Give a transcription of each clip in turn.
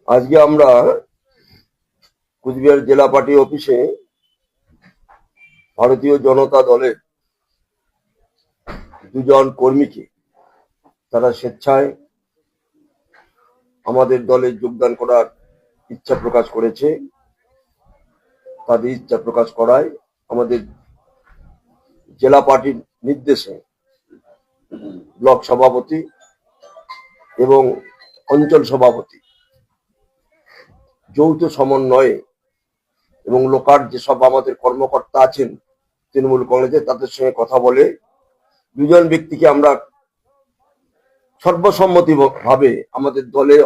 আজকে আমরা কুচবিহার জেলা পার্টি অফিসে ভারতীয় জনতা দলের দুজন কর্মীকে তারা স্বেচ্ছায় আমাদের দলে যোগদান করার ইচ্ছা প্রকাশ করেছে। তাদের ইচ্ছা প্রকাশ করায় আমাদের জেলা পার্টির নির্দেশে ব্লক সভাপতি এবং অঞ্চল সভাপতি যৌথ সমন্বয়ে এবং লোকাল যেসব আমাদের কর্মকর্তা আছেন তৃণমূল কংগ্রেসের, তাদের সঙ্গে কথা বলে দুজন ব্যক্তিকে আমরা সর্বসম্মতি ভাবে আমাদের দলে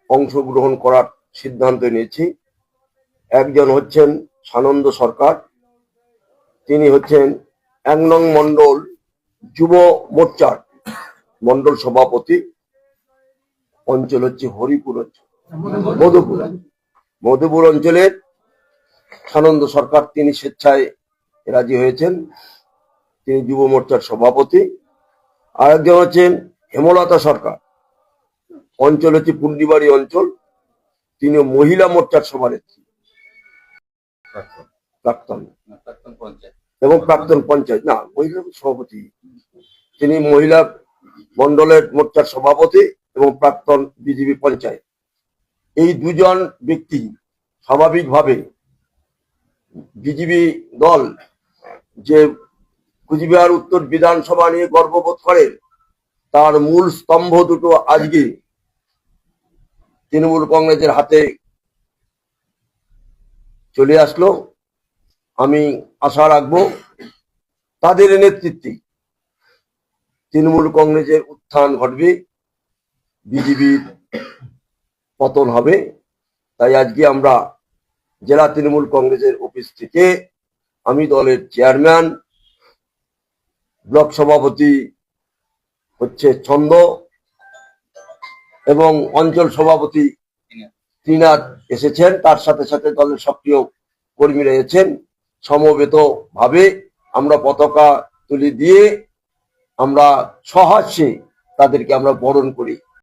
অংশগ্রহণ করার সিদ্ধান্ত নিয়েছি। একজন হচ্ছেন সানন্দ সরকার, তিনি হচ্ছেন ১ নং মন্ডল যুব মোর্চার মন্ডল সভাপতি। অঞ্চল হচ্ছে হরিপুর অঞ্চল, মধুপুর অঞ্চলের সানন্দ সরকার, তিনি স্বেচ্ছায় রাজি হয়েছেন, তিনি যুব মোর্চার সভাপতি। আর একজন হচ্ছেন হেমলতা সরকার, অঞ্চল হচ্ছে পুন্ডিবাড়ি অঞ্চল, তিনি মহিলা মোর্চার সভানেত্রী, প্রাক্তন এবং প্রাক্তন পঞ্চায়েত না মহিলা সভাপতি, তিনি মহিলা মন্ডলের মোর্চার সভাপতি এবং প্রাক্তন বিজেপি পঞ্চায়েত। এই দুজন ব্যক্তি স্বাভাবিকভাবে বিজেপি দল যে কুচবিহার উত্তর বিধানসভা নিয়ে গর্ববোধ করে, তার মূল স্তম্ভ দুটো আজকে তৃণমূল কংগ্রেসের হাতে চলে আসলো। আমি আশা রাখবো তাদের নেতৃত্বে তৃণমূল কংগ্রেসের উত্থান ঘটবে, বিজেপির পতন হবে। তাই আজকে আমরা জেলা তৃণমূল কংগ্রেসের অফিস থেকে আমি দলের চেয়ারম্যান, ব্লক সভাপতি হচ্ছে ছন্দ এবং অঞ্চল সভাপতি ত্রিনাথ এসেছেন, তার সাথে সাথে দলের সক্রিয় কর্মীরা এসেছেন। সমবেত ভাবে আমরা পতাকা তুলে দিয়ে আমরা সহাস্যে তাদেরকে আমরা বরণ করি।